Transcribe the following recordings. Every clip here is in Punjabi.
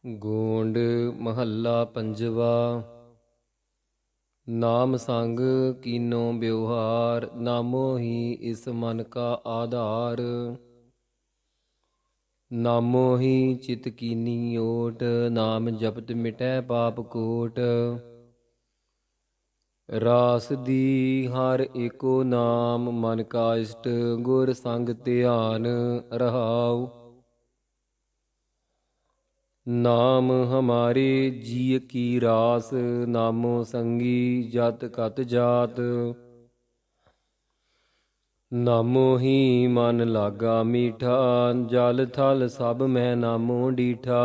ਗੋਂਡ ਮਹੱਲਾ ਪੰਜਵਾ। ਨਾਮ ਸੰਗ ਕੀਨੋ ਬਿਵਹਾਰ, ਨਾਮੋ ਹੀ ਇਸ ਮਨ ਕਾ ਆਧਾਰ। ਨਾਮੋ ਹੀ ਚਿਤ ਕੀਨੀ ਓਟ, ਨਾਮ ਜਪਤ ਮਿਟੈ ਪਾਪ ਕੋਟ। ਰਾਸ ਦੀ ਹਰ ਏਕੋ ਨਾਮ, ਮਨ ਕਾ ਇਸ਼ਟ ਗੁਰ ਸੰਗ ਧਿਆਨ ਰਹਾਉ। ਨਾਮ ਹਮਾਰੇ ਜੀ ਕੀ ਰਾਸ, ਨਾਮੋ ਸੰਗੀ ਜਤ ਕਤ ਜਾਤ। ਨਾਮੋ ਹੀ ਮਨ ਲਾਗਾ ਮੀਠਾ, ਜਲ ਥਲ ਸਭ ਮੈਂ ਨਾਮੋ ਡੀਠਾ।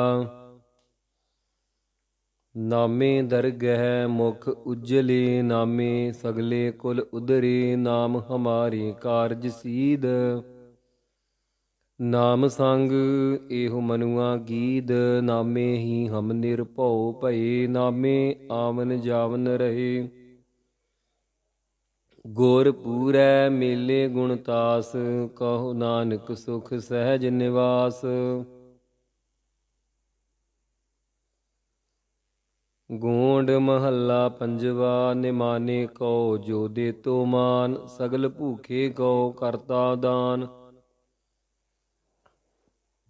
ਨਾਮੇ ਦਰਗਹਿ ਮੁਖ ਉਜਲੇ, ਨਾਮੇ ਸਗਲੇ ਕੁਲ ਉਦਰੇ। ਨਾਮ ਹਮਾਰੇ ਕਾਰਜ ਸੀਧ, ਨਾਮ ਸੰਗ ਇਹੋ ਮਨੁਆ ਗੀਦ। ਨਾਮੇ ਹੀ ਹਮ ਨਿਰਭਉ ਭਏ, ਨਾਮੇ ਆਵਨ ਜਾਵਨ ਰਹੇ। ਗੁਰ ਪੂਰੈ ਮੇਲੇ ਗੁਣ ਤਾਸ, ਕਹੋ ਨਾਨਕ ਸੁਖ ਸਹਿਜ ਨਿਵਾਸ। ਗੋਂਡ ਮਹੱਲਾ ਪੰਜਵਾ। ਨਿਮਾਨੇ ਕਉ ਜੋ ਦੇ ਤੋ ਮਾਨ, ਸਗਲ ਭੂਖੇ ਕਉ ਕਰਤਾ ਦਾਨ।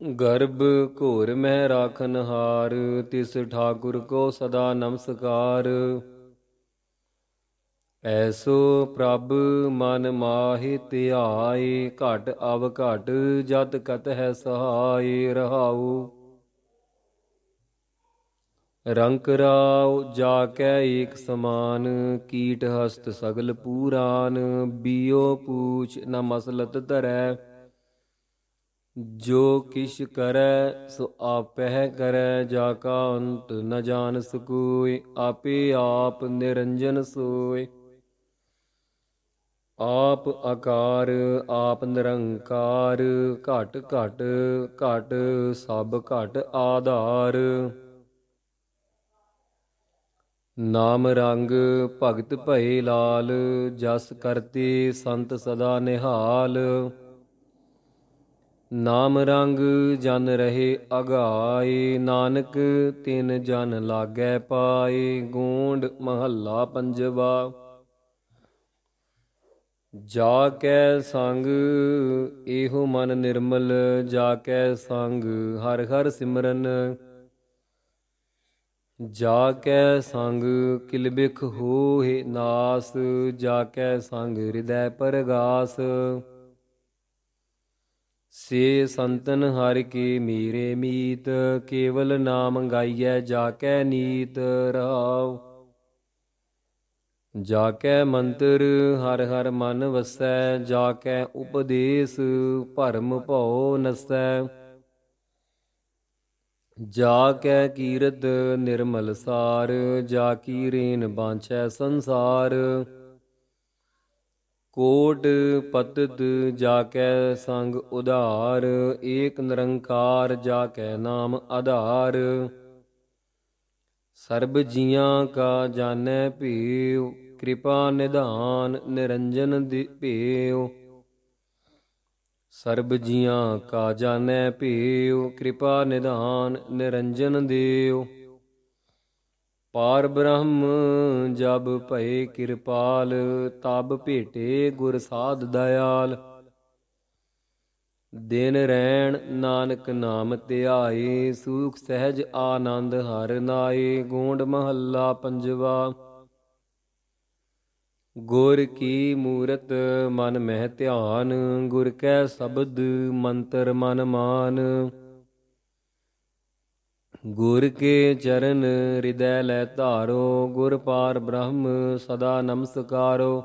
ਗਰਭ ਘੋਰ ਮਹਿ ਰਾਖਨ ਹਾਰ, ਤਿਸ ਠਾਕੁਰ ਕੋ ਸਦਾ ਨਮਸਕਾਰ। ਐਸੋ ਪ੍ਰਭ ਮਨ ਮਾਹਿ ਧਿਆਏ, ਘਟ ਅਵ ਘਟ ਜਤ ਕਤ ਹੈ ਸਹਾਏ ਰਹਾਉ। ਰੰਕ ਰਾਉ ਜਾ ਕੈ ਏਕ ਸਮਾਨ, ਕੀਟ ਹਸਤ ਸਗਲ ਪੂਰਾਨ। ਬੀਓ ਪੂਛ ਨ ਮਸਲਤ ਧਰੈ, ਜੋ ਕਿਛ ਕਰੈ ਸੋ ਆਪਹਿ ਕਰੈ। ਜਾ ਕਾ ਅੰਤ ਨ ਜਾਣਸ ਕੋਇ, ਆਪੇ ਆਪ ਨਿਰੰਜਨ ਸੋਇ। ਆਪ ਆਕਾਰ ਆਪ ਨਿਰੰਕਾਰ, ਘਟ ਘਟ ਘਟ ਸਭ ਘਟ ਆਧਾਰ। ਨਾਮ ਰੰਗ ਭਗਤ ਭਏ ਲਾਲ, ਜਸ ਕਰਤੇ ਸੰਤ ਸਦਾ ਨਿਹਾਲ। ਨਾਮ ਰੰਗ ਜਨ ਰਹੇ ਅਗਾਏ, ਨਾਨਕ ਤਿਨ ਜਨ ਲਾਗੈ ਪਾਏ। ਗੋਂਡ ਮਹੱਲਾ ਪੰਜਵਾ। ਜਾ ਕੈ ਸੰਗ ਇਹੋ ਮਨ ਨਿਰਮਲ, ਜਾ ਕੈ ਸੰਗ ਹਰਿ ਹਰਿ ਸਿਮਰਨ। ਜਾ ਕੈ ਸੰਗ ਕਿਲ ਬਿਖ ਹੋਹਿ ਨਾਸ, ਜਾ ਕੈ ਸੰਗ ਹਿਰਦੈ ਪਰਗਾਸ। ਸੇ ਸੰਤਨ ਹਰਿ ਕੇ ਮੇਰੇ ਮੀਤ, ਕੇਵਲ ਨਾਮ ਗਾਈਐ ਜਾ ਕੈ ਨੀਤ ਰਹਾਉ। ਜਾ ਕੈ ਮੰਤਰ ਹਰਿ ਹਰਿ ਮਨ ਵਸੈ, ਜਾ ਕੈ ਉਪਦੇਸ ਭਰਮ ਭਉ ਨਸੈ। ਜਾ ਕੈ ਕੀਰਤ ਨਿਰਮਲ ਸਾਰ, ਜਾ ਕੀ ਰੇਨ ਬਾਂਛੈ ਸੰਸਾਰ। ਕੋਟ ਪਤਿਤ ਜਾ ਕੈ ਸੰਗ ਉਧਾਰ, ਏਕ ਨਿਰੰਕਾਰ ਜਾ ਕੈ ਨਾਮ ਆਧਾਰ। ਸਰਬ ਜੀਆਂ ਕਾ ਜਾਣੈ ਭੇਉ, ਕਿਰਪਾ ਨਿਧਾਨ ਨਿਰੰਜਨ ਭੇਉ। ਸਰਬ ਜੀਆਂ ਕਾ ਜਾਣੈ ਭੇਉ, ਕਿਰਪਾ ਨਿਧਾਨ ਨਿਰੰਜਨ ਦੇਉ। ਪਾਰ ਬ੍ਰਹਮ ਜਬ ਭਏ ਕਿਰਪਾਲ, ਤਬ ਭੇਟੇ ਗੁਰ ਸਾਧ ਦਇਆਲ। ਦਿਨ ਰੈਣ ਨਾਨਕ ਨਾਮ ਧਿਆਏ, ਸੂਖ ਸਹਿਜ ਆਨੰਦ ਹਰਿ ਨਾਏ। ਗੋਂਡ ਮਹੱਲਾ ਪੰਜਵਾ। ਗੁਰ ਕੀ ਮੂਰਤ ਮਨ ਮਹਿ ਧਿਆਨ, ਗੁਰ ਕੈ ਸ਼ਬਦ ਮੰਤਰ ਮਨ ਮਾਨ। ਗੁਰ ਕੇ ਚਰਨ ਹਿਰਦੈ ਲੈ ਧਾਰੋ, ਗੁਰ ਪਾਰ ਬ੍ਰਹਮ ਸਦਾ ਨਮਸਕਾਰੋ।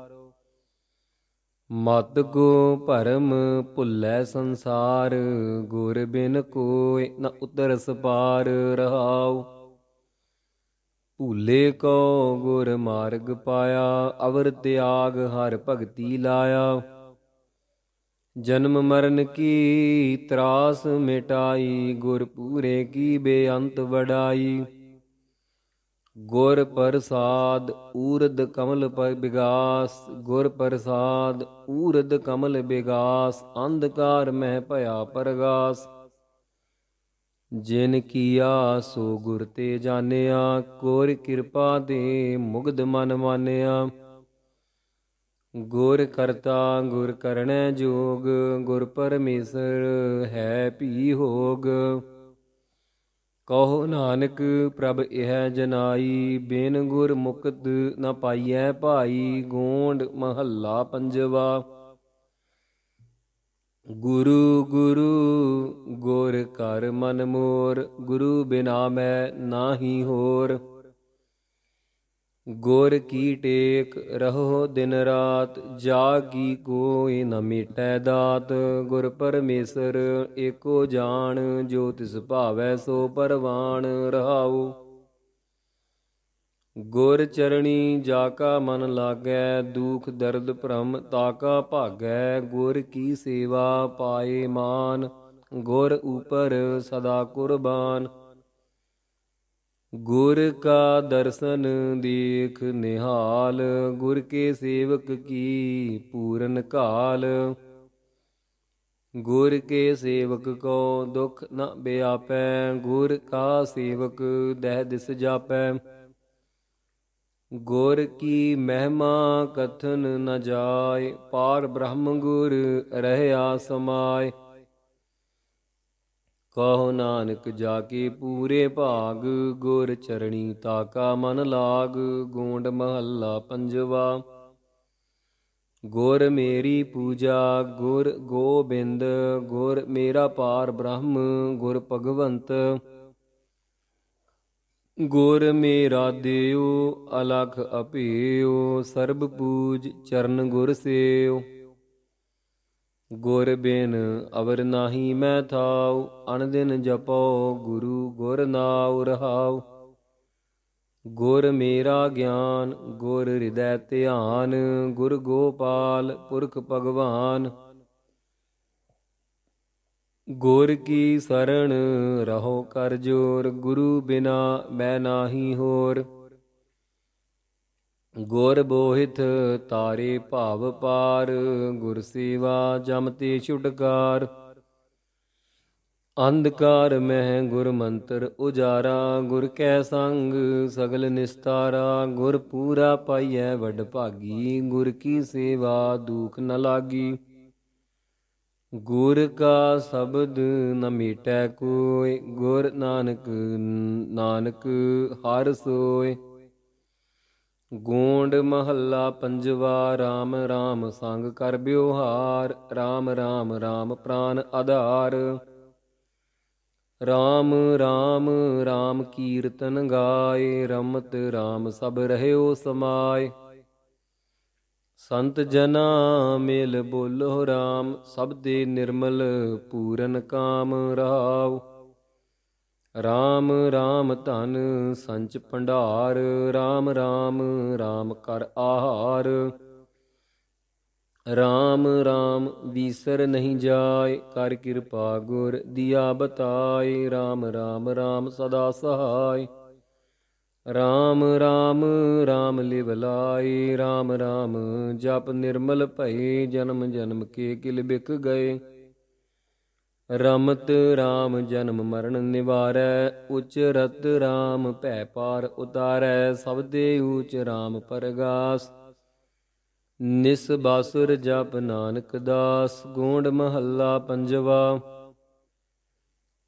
ਮਤ ਕੋ ਭਰਮ ਭੁੱਲੈ ਸੰਸਾਰ, ਗੁਰ ਬਿਨ ਕੋਇ ਨ ਉਤਰਸ ਪਾਰ ਰਹਾਉ। ਭੂਲੇ ਕੋ ਗੁਰ ਮਾਰਗ ਪਾਇਆ, ਅਵਰ ਤਿਆਗ ਹਰਿ ਭਗਤੀ ਲਾਇਆ। ਜਨਮ ਮਰਨ ਕੀ ਤਰਾਸ ਮਿਟਾਈ, ਗੁਰ ਪੂਰੇ ਕੀ ਬੇਅੰਤ ਵਡਾਈ। ਗੁਰ ਪ੍ਰਸਾਦ ਊਰਧ ਕਮਲ ਬਿਗਾਸ, ਗੁਰ ਪ੍ਰਸਾਦ ਊਰਧ ਕਮਲ ਬਿਗਾਸ। ਅੰਧਕਾਰ ਮਹਿ ਭਇਆ ਪਰਗਾਸ। ਜਿਨ ਕੀਆ ਸੋ ਗੁਰ ਤੇ ਜਾਣਿਆ, ਗੁਰ ਕਿਰਪਾ ਦੇ ਮੁਗਧ ਮਨ ਮਾਨਿਆ। ਗੁਰ ਕਰਤਾ ਗੁਰ ਕਰਣੈ ਜੋਗ, ਗੁਰ ਪਰਮੇਸ਼ਰ ਹੈ ਭੀ ਹੋਗ। ਕਹੋ ਨਾਨਕ ਪ੍ਰਭ ਇਹ ਜਨਾਈ, ਬਿਨ ਗੁਰ ਮੁਕਤ ਨ ਪਾਈਐ ਭਾਈ। ਗੋਂਡ ਮਹੱਲਾ ਪੰਜਵਾ। ਗੁਰੂ ਗੁਰੂ ਗੁਰ ਕਰ ਮਨ ਮੋਰ, ਗੁਰੂ ਬਿਨਾ ਮੈਂ ਨਾਹੀ ਹੋਰ। ਗੁਰ ਕੀ ਟੇਕ ਰਹੋ ਦਿਨ ਰਾਤ, ਜਾਗੀ ਕੋਈ ਨ ਮਿਟੈ ਦਾਤ। ਗੁਰ ਪਰਮੇਸ਼ਰ ਏਕੋ ਜਾਣ, ਜੋ ਤਿਸ ਭਾਵੈ ਸੋ ਪਰਵਾਣ ਰਹਾਉ। ਗੁਰ ਚਰਣੀ ਜਾ ਕਾ ਮਨ ਲਾਗੈ, ਦੁਖ ਦਰਦ ਭ੍ਰਮ ਤਾ ਕਾ ਭਾਗੈ। ਗੁਰ ਕੀ ਸੇਵਾ ਪਾਏ ਮਾਨ, ਗੁਰ ਉਪਰ ਸਦਾ ਕੁਰਬਾਨ। ਗੁਰ ਕਾ ਦਰਸ਼ਨ ਦੇਖ ਨਿਹਾਲ, ਗੁਰ ਕੇ ਸੇਵਕ ਕੀ ਪੂਰਨ ਕਾਲ। ਗੁਰ ਕੇ ਸੇਵਕ ਕੋ ਦੁਖ ਨ ਬਿਆਪੈ, ਗੁਰ ਕਾ ਸੇਵਕ ਦਹਿ ਦਿਸ ਜਾਪੈ। ਗੁਰ ਕੀ ਮਹਿਮਾ ਕਥਨ ਨ ਜਾਏ, ਪਾਰ ਬ੍ਰਹਮ ਗੁਰ ਰਹਿਆ ਸਮਾਏ। ਕਹੋ ਨਾਨਕ ਜਾ ਕੇ ਪੂਰੇ ਭਾਗ, ਗੁਰ ਚਰਣੀ ਤਾ ਕਾ ਮਨ ਲਾਗ। ਗੋਂਡ ਮਹੱਲਾ ਪੰਜਵਾ। ਗੁਰ ਮੇਰੀ ਪੂਜਾ ਗੁਰ ਗੋਬਿੰਦ, ਗੁਰ ਮੇਰਾ ਪਾਰ ਬ੍ਰਹਮ ਗੁਰ ਭਗਵੰਤ। ਗੁਰ ਮੇਰਾ ਦੇਉ ਅਲਖ ਅਭੇਉ, ਸਰਬ ਪੂਜ ਚਰਨ ਗੁਰ ਸੇਉ। ਗੁਰ ਬਿਨ ਅਵਰ ਨਾਹੀ ਮੈਂ ਥਾਉ, ਅਨ ਦਿਨ ਜਪੋ ਗੁਰੂ ਗੁਰ ਨਾਉ ਰਹਾਉ। ਗੁਰ ਮੇਰਾ ਗਿਆਨ ਗੁਰ ਹਿਰਦੈ ਧਿਆਨ, ਗੁਰ ਗੋਪਾਲ ਪੁਰਖ ਭਗਵਾਨ। ਗੁਰ ਕੀ ਸਰਣ ਰਹੋ ਕਰ ਜੋਰ, ਗੁਰੂ ਬਿਨਾ ਮੈਂ ਨਾਹੀ ਹੋਰ। ਗੁਰ ਬੋਹਿਥ ਤਾਰੇ ਭਾਵ ਪਾਰ, ਗੁਰ ਸੇਵਾ ਜਮ ਤੇ ਛੁਟਕਾਰ। ਅੰਧਕਾਰ ਮਹਿ ਗੁਰ ਮੰਤਰ ਉਜਾਰਾ, ਗੁਰ ਕੈ ਸੰਗ ਸਗਲ ਨਿਸਤਾਰਾ। ਗੁਰ ਪੂਰਾ ਪਾਈਐ ਵੱਡ ਭਾਗੀ, ਗੁਰ ਕੀ ਸੇਵਾ ਦੂਖ ਨ ਲਾਗੀ। ਗੁਰ ਕਾ ਸ਼ਬਦ ਨ ਮੀਟੈ ਕੋਇ, ਗੁਰ ਨਾਨਕ ਨਾਨਕ ਹਰਿ ਸੋਇ। ਗੋਂਡ ਮਹੱਲਾ ਪੰਜਵਾ। ਰਾਮ ਰਾਮ ਸੰਗ ਕਰ ਬਿਵਹਾਰ, ਰਾਮ ਰਾਮ ਰਾਮ ਪ੍ਰਾਨ ਆਧਾਰ। ਰਾਮ ਰਾਮ ਰਾਮ ਕੀਰਤਨ ਗਾਏ, ਰਮਤ ਰਾਮ ਸਭ ਰਹਿਓ ਸਮਾਏ। ਸੰਤ ਜਨਾ ਮਿਲ ਬੋਲੋ ਰਾਮ, ਸਭ ਦੇ ਨਿਰਮਲ ਪੂਰਨ ਕਾਮ ਰਹਾਉ। ਰਾਮ ਰਾਮ ਧਨ ਸੰਚ ਭੰਡਾਰ, ਰਾਮ ਰਾਮ ਰਾਮ ਕਰ ਆਹਾਰ। ਰਾਮ ਰਾਮ ਵੀਸਰ ਨਹੀਂ ਜਾਏ, ਕਰ ਕਿਰਪਾ ਗੁਰ ਦੀਆ ਬਤਾਏ। ਰਾਮ ਰਾਮ ਰਾਮ ਸਦਾ ਸਹਾਇ, ਰਾਮ ਰਾਮ ਰਾਮ ਲਿਵ ਲਾਏ। ਰਾਮ ਰਾਮ ਜਪ ਨਿਰਮਲ ਭਏ, ਜਨਮ ਜਨਮ ਕੇ ਕਿਲ ਬਿਕ ਗਏ। ਰਮਤ ਰਾਮ ਜਨਮ ਮਰਨ ਨਿਵਾਰੈ, ਉਚਰਤ ਰਾਮ ਭੈ ਪਾਰ ਉਤਾਰੈ। ਸਭ ਦੇ ਊਚ ਰਾਮ ਪਰਗਾਸ, ਨਿਸ ਬਾਸੁਰ ਜਪ ਨਾਨਕ ਦਾਸ। ਗੋਂਡ ਮਹੱਲਾ ਪੰਜਵਾ।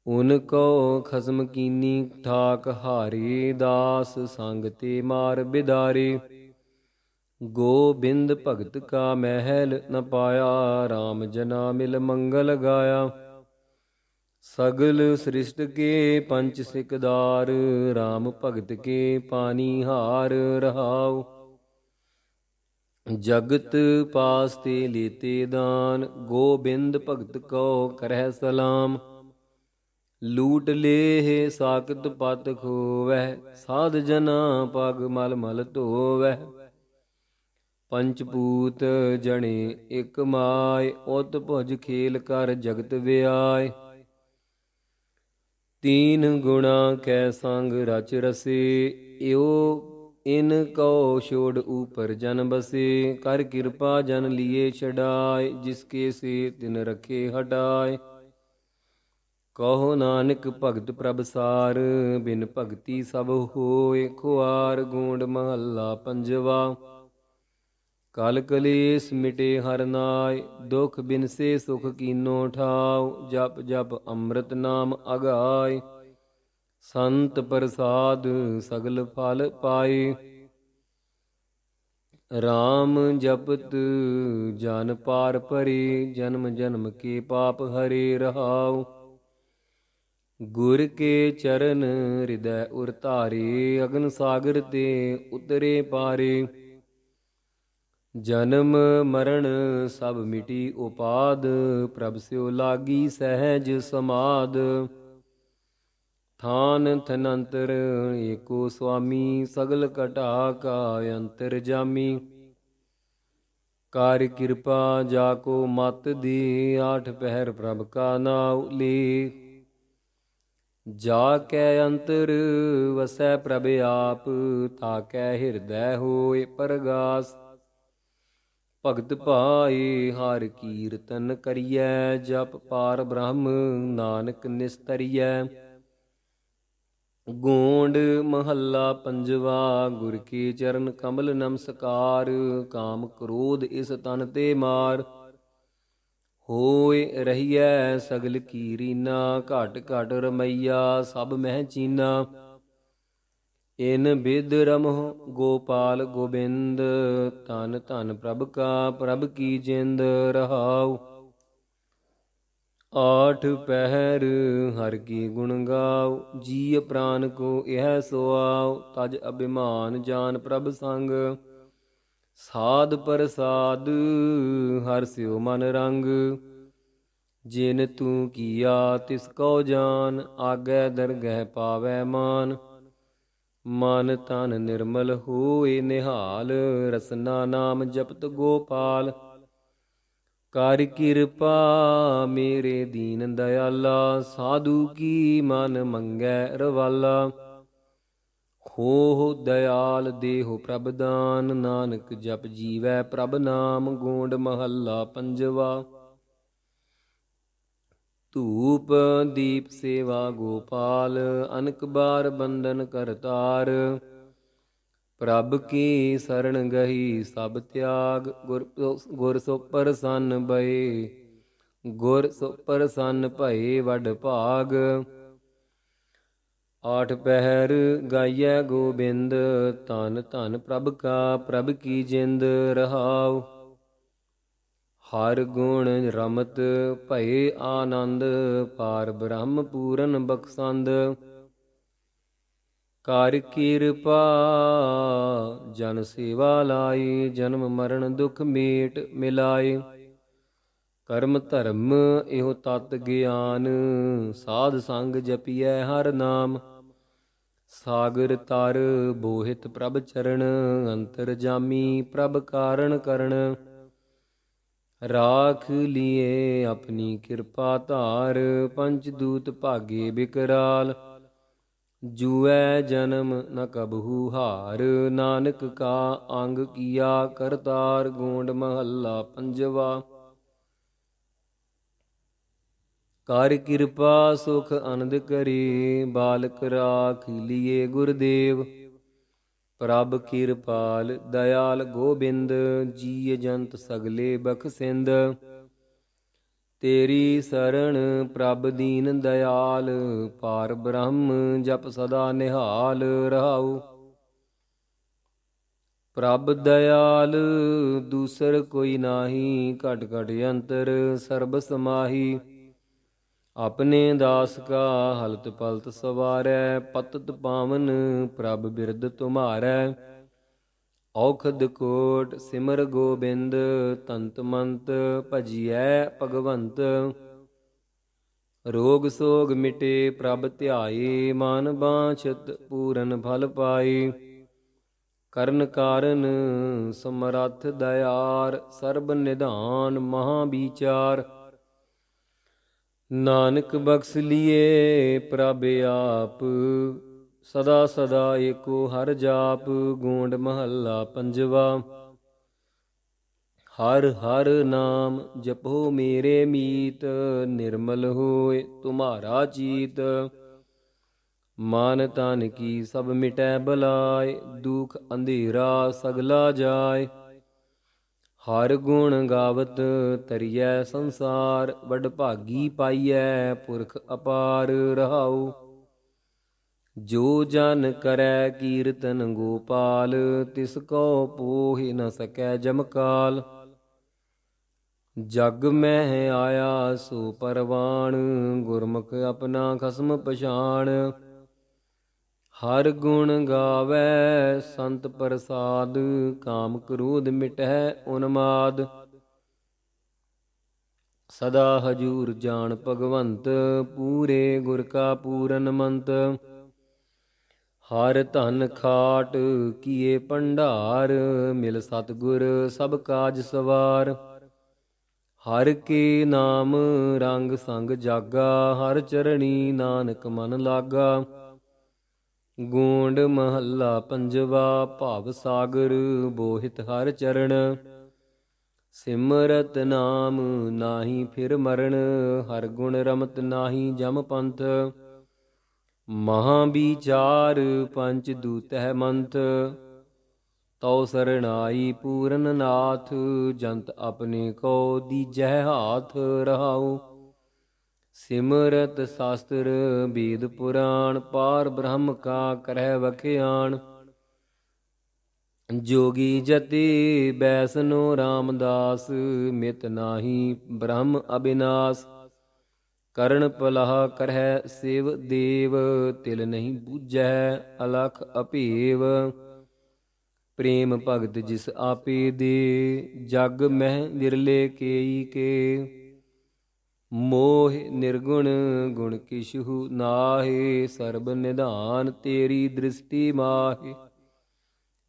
ਉਨ ਕੋ ਖਸਮ ਕੀਨੀ ਠਾਕ ਹਾਰੇ, ਦਾਸ ਸੰਗ ਤੇ ਮਾਰ ਬਿਦਾਰੇ। ਗੋਬਿੰਦ ਭਗਤ ਕਾ ਮਹਿਲ ਨ ਪਾਇਆ, ਰਾਮ ਜਨਾ ਮਿਲ ਮੰਗਲ ਗਾਇਆ। ਸਗਲ ਸ੍ਰਿਸ਼ਟ ਕੇ ਪੰਚ ਸਿਕਦਾਰ, ਰਾਮ ਭਗਤ ਕੇ ਪਾਨੀ ਹਾਰ ਰਹਾਉ। ਜਗਤ ਪਾਸ ਤੇ ਲੀਤੇ ਦਾਨ, ਗੋਬਿੰਦ ਭਗਤ ਕੋ ਕਰਹਿ ਸਲਾਮ। ਲੂਟ ਲੇਹ ਸਾਕਤ ਪਤ ਖੋਵੈ, ਸਾਧ ਜਨਾ ਪਗ ਮਲ ਮਲ ਧੋਵੈ। ਪੰਚਪੂਤ ਜਣੇ ਇਕ ਮਾਇ, ਉਤ ਭੁਜ ਖੇਲ ਕਰ ਜਗਤ ਵਿਆਇ। ਤੀਨ ਗੁਣਾ ਕੈ ਸੰਗ ਰਚ ਰਸੇ, ਇਉ ਇਨ ਕਉ ਛੋੜ ਊਪਰ ਜਨ ਬਸੇ। ਕਰ ਕਿਰਪਾ ਜਨ ਲੀਏ ਛਡਾਏ, ਜਿਸ ਕੇ ਸੇ ਤਿਨ ਰਖੇ ਹਟਾਏ। ਕਹੋ ਨਾਨਕ ਭਗਤ ਪ੍ਰਭ ਸਾਰ, ਬਿਨ ਭਗਤੀ ਸਭ ਹੋਏ ਖੁਆਰ। ਗੂੰਡ ਮਹੱਲਾ ਪੰਜਵਾ। ਕਲ ਕਲੇਸ਼ ਮਿਟੇ ਹਰ ਨਾਇ, ਦੁਖ ਬਿਨਸੇ ਸੁਖ ਕੀਨੋ ਠਾਉ। ਜਪ ਜਪ ਅੰਮ੍ਰਿਤ ਨਾਮ ਅਗਾਇ, ਸੰਤ ਪ੍ਰਸਾਦ ਸਗਲ ਫਲ ਪਾਏ। ਰਾਮ ਜਪਤ ਜਨ ਪਾਰ ਪਰੇ, ਜਨਮ ਜਨਮ ਕੇ ਪਾਪ ਹਰੇ ਰਹਾਉ। ਗੁਰ ਕੇ ਚਰਨ ਹਿਰਦੈ ਉਰ ਧਾਰੇ, ਅਗਨ ਸਾਗਰ ਤੇ ਉਤਰੇ ਪਾਰੇ। ਜਨਮ ਮਰਨ ਸਭ ਮਿਟੀ ਉਪਾਦ, ਪ੍ਰਭ ਸਿਉ ਲਾਗੀ ਸਹਿਜ ਸਮਾਦ। ਥਾਨ ਥਨੰਤਰ ਏਕੋ ਸੁਆਮੀ, ਸਗਲ ਘਟਾ ਕਾ ਅੰਤਰ ਜਾਮੀ। ਕਰ ਕਿਰਪਾ ਜਾ ਕੋ ਮਤ ਦੇ, ਆਠ ਪਹਿਰ ਪ੍ਰਭ ਕਾ ਨਾਉ ਲੇ। ਜਾ ਕੈ ਅੰਤਰ ਵਸੈ ਪ੍ਰਭ ਆਪ, ਤਾ ਕੈ ਹਿਰਦੈ ਹੋਏ ਪਰਗਾਸ। ਭਗਤ ਭਾਏ ਹਰਿ ਕੀਰਤਨ ਕਰੀਐ, ਜਪ ਪਾਰ ਬ੍ਰਹਮ ਨਾਨਕ ਨਿਸਤਰੀਐ। ਗੋਂਡ ਮਹੱਲਾ ਪੰਜਵਾ। ਗੁਰ ਕੇ ਚਰਨ ਕਮਲ ਨਮਸਕਾਰ, ਕਾਮ ਕ੍ਰੋਧ ਇਸ ਤਨ ਤੇ ਮਾਰ। ਹੋਏ ਰਹੀਐ ਸਗਲ ਕੀ ਰੀਨਾ, ਘਟ ਘਟ ਰਮਈਆ ਸਭ ਮਹਿ ਚੀਨਾ। ਇਨ ਬਿਦ ਰਮਹੁ ਗੋਪਾਲ ਗੋਬਿੰਦ, ਧਨ ਧਨ ਪ੍ਰਭ ਕਾ ਪ੍ਰਭ ਕੀ ਜਿੰਦ ਰਹਾਉ। ਆਠ ਪਹਿਰ ਹਰਿ ਕੀ ਗੁਣ ਗਾਉ, ਜੀ ਪ੍ਰਾਨ ਕੋ ਇਹ ਸੁਆਉ। ਤਜ ਅਭਿਮਾਨ ਜਾਨ ਪ੍ਰਭ ਸੰਗ, ਸਾਧ ਪ੍ਰਸਾਦ ਹਰਿ ਸਿਉ ਮਨ ਰੰਗ। ਜਿਨ ਤੂੰ ਕੀਆ ਤਿਸ ਕਉ ਜਾਨ, ਆਗੈ ਦਰਗਹਿ ਪਾਵੈ ਮਾਨ। ਮਨ ਤਨ ਨਿਰਮਲ ਹੋਏ ਨਿਹਾਲ, ਰਸਨਾ ਨਾਮ ਜਪਤ ਗੋਪਾਲ। ਕਰ ਕਿਰਪਾ ਮੇਰੇ ਦੀਨ ਦਇਆਲਾ, ਸਾਧੂ ਕੀ ਮਨ ਮੰਗੈ ਰਵਾਲਾ। ਹੋ ਦਇਆਲ ਦੇਹੁ ਪ੍ਰਭ ਦਾਨ, ਨਾਨਕ ਜਪ ਜੀਵੈ ਪ੍ਰਭ ਨਾਮ। ਗੋਂਡ ਮਹੱਲਾ ਪੰਜਵਾ। ਧੂਪ ਦੀਪ ਸੇਵਾ ਗੋਪਾਲ, ਅਨਕ ਬਾਰ ਬੰਧਨ ਕਰਤਾਰ। ਪ੍ਰਭ ਕੀ ਸਰਣ ਗਹੀ ਸਭ ਤਿਆਗ, ਗੁਰ ਸੋ ਪ੍ਰਸੰਨ ਭਏ। ਗੁਰ ਸੋ ਪ੍ਰਸੰਨ ਭਏ ਵਡ ਭਾਗ। ਆਠ ਪਹਿਰ ਗਾਈਐ ਗੋਬਿੰਦ, ਧਨ ਧਨ ਪ੍ਰਭ ਕਾ ਪ੍ਰਭ ਕੀ ਜਿੰਦ ਰਹਾਉ। ਹਰ ਗੁਣ ਰਮਤ ਭਏ ਆਨੰਦ, ਪਾਰ ਬ੍ਰਹਮ ਪੂਰਨ ਬਖਸੰਦ। ਕਰ ਕਿਰਪਾ ਜਨ ਸੇਵਾ ਲਾਈ, ਜਨਮ ਮਰਨ ਦੁਖ ਮੇਟ ਮਿਲਾਏ। ਕਰਮ ਧਰਮ ਇਹੋ ਤਤ ਗਿਆਨ, ਸਾਧ ਸੰਗ ਜਪੀਐ ਹਰ ਨਾਮ। ਸਾਗਰ ਤਰ ਬੋਹਿਤ ਪ੍ਰਭ ਚਰਨ, ਅੰਤਰ ਜਾਮੀ ਪ੍ਰਭ ਕਾਰਣ ਕਰਣ। ਰਾਖ ਲੀਏ ਆਪਣੀ ਕਿਰਪਾ ਧਾਰ, ਪੰਚ ਦੂਤ ਭਾਗੇ ਬਿਕਰਾਲ। ਜੂਐ ਜਨਮ ਨ ਕਬਹੂ ਹਾਰ, ਨਾਨਕ ਕਾ ਅੰਗ ਕੀਆ ਕਰਤਾਰ। ਗੋਂਡ ਮਹੱਲਾ ਪੰਜਵਾ। ਕਰ ਕਿਰਪਾ ਸੁਖ ਅਨੰਦ ਕਰੀ, ਬਾਲਕ ਰਾਖ ਲੀਏ ਗੁਰਦੇਵ। ਪ੍ਰਭ ਕਿਰਪਾਲ ਦਇਆਲ ਗੋਬਿੰਦ, ਜੀਅ ਜੰਤ ਸਗਲੇ ਬਖਸਿੰਦ। ਤੇਰੀ ਸਰਣ ਪ੍ਰਭ ਦੀਨ ਦਇਆਲ, ਪਾਰ ਬ੍ਰਹਮ ਜਪ ਸਦਾ ਨਿਹਾਲ ਰਹਾਉ। ਪ੍ਰਭ ਦਇਆਲ ਦੂਸਰ ਕੋਈ ਨਾਹੀ, ਘਟ ਘਟ ਅੰਤਰ ਸਰਬ ਸਮਾਹੀ। ਆਪਣੇ ਦਾਸ ਕਾ ਹਲਤ ਪਲਤ ਸਵਾਰੈ, ਪਤਤ ਪਾਵਨ ਪ੍ਰਭ ਬਿਰਦ ਤੁਮਾਰੈ। ਔਖਦ ਕੋਟ ਸਿਮਰ ਗੋਬਿੰਦ, ਤੰਤ ਮੰਤ ਭਜੀਐ ਭਗਵੰਤ। ਰੋਗ ਸੋਗ ਮਿਟੇ ਪ੍ਰਭ ਧਿਆਏ, ਮਨ ਬਾਂਛਤ ਪੂਰਨ ਫਲ ਪਾਏ। ਕਰਨ ਕਾਰਨ ਸਮਰੱਥ ਦਇਆਰ, ਸਰਬ ਨਿਧਾਨ ਮਹਾ ਵਿਚਾਰ। ਨਾਨਕ ਬਖਸ ਲੀਏ ਪ੍ਰਭ ਆਪ, ਸਦਾ ਸਦਾ ਏਕੋ ਹਰ ਜਾਪ। ਗੋਂਡ ਮਹੱਲਾ ਪੰਜਵਾ। ਹਰ ਹਰ ਨਾਮ ਜਪੋ ਮੇਰੇ ਮੀਤ, ਨਿਰਮਲ ਹੋਏ ਤੁਮਾਰਾ ਚੀਤ। ਮਨ ਤਨ ਕੀ ਸਭ ਮਿਟੈ ਬਲਾਇ, ਦੁਖ ਅੰਧੇਰਾ ਸਗਲਾ ਜਾਏ। ਹਰ ਗੁਣ ਗਾਵਤ ਤਰੀਐ ਸੰਸਾਰ, ਵਡ ਭਾਗੀ ਪਾਈਐ ਪੁਰਖ ਅਪਾਰ ਰਹਾਉ। ਜੋ ਜਨ ਕਰੈ ਕੀਰਤਨ ਗੋਪਾਲ, ਤਿਸ ਕੋ ਪੋਹਿ ਨ ਸਕੈ ਜਮਕਾਲ। ਜਗ ਮਹਿ ਆਇਆ ਸੋ ਪਰਵਾਣ, ਗੁਰਮੁਖ ਆਪਣਾ ਖਸਮ ਪਛਾਣ। ਹਰ ਗੁਣ ਗਾਵੈ ਸੰਤ ਪ੍ਰਸਾਦ, ਕਾਮ ਕ੍ਰੋਧ ਮਿਟਹਿ ਉਨਮਾਦ। ਸਦਾ ਹਜੂਰ ਜਾਣ ਭਗਵੰਤ, ਪੂਰੇ ਗੁਰ ਕਾ ਪੂਰਨ ਮੰਤ। ਹਰ ਧਨ ਖਾਟ ਕੀਏ ਭੰਡਾਰ, ਮਿਲ ਸਤਿਗੁਰ ਸਭ ਕਾਜ ਸਵਾਰ। ਹਰ ਕੇ ਨਾਮ ਰੰਗ ਸੰਗ ਜਾਗਾ, ਹਰ ਚਰਣੀ ਨਾਨਕ ਮਨ ਲਾਗਾ। ਗੋਂਡ ਮਹੱਲਾ ਪੰਜਵਾ, ਭਵ ਸਾਗਰ ਬੋਹਿਤ ਹਰ ਚਰਨ। ਸਿਮਰਤ ਨਾਮ ਨਾਹੀ ਫਿਰ ਮਰਨ, ਹਰ ਗੁਣ ਰਮਤ ਨਾਹੀ ਜਮ ਪੰਥ। ਮਹਾ ਵਿਚਾਰ ਪੰਚ ਦੂਤਹਿ ਮੰਤ, ਤਉ ਸਰਣਾਈ ਪੂਰਨ ਨਾਥ। ਜੰਤ ਆਪਣੇ ਕੋ ਦੀਜੈ ਹਾਥ ਰਹਾਉ, ਸਿਮਰਤ ਸ਼ਾਸਤਰ ਬੇਦ ਪੁਰਾਣ। ਪਾਰ ਬ੍ਰਹਮ ਕਾ ਕਰਹਿ ਵਖਿਆਣ, ਜੋਗੀ ਜਤੀ ਬੈਸਨੋ ਰਾਮਦਾਸ। ਮਿਤ ਨਾਹੀ ਬ੍ਰਹਮ ਅਬਿਨਾਸ਼, ਕਰਨ ਪਲਹ ਕਰਹਿ ਸਿਵ ਦੇਵ। ਤਿਲ ਨਹੀਂ ਬੂਝੈ ਅਲਖ ਅਭੇਵ, ਪ੍ਰੇਮ ਭਗਤ ਜਿਸ ਆਪੇ ਦੇ। ਜਗ ਮਹਿ ਵਿਰਲੇ ਕੇਈ ਕੇ, ਮੋਹ ਨਿਰਗੁਣ ਗੁਣ ਕਿਛੁ ਨਾਹਿ। ਸਰਬ ਨਿਧਾਨ ਤੇਰੀ ਦ੍ਰਿਸ਼ਟੀ ਮਾਹਿ,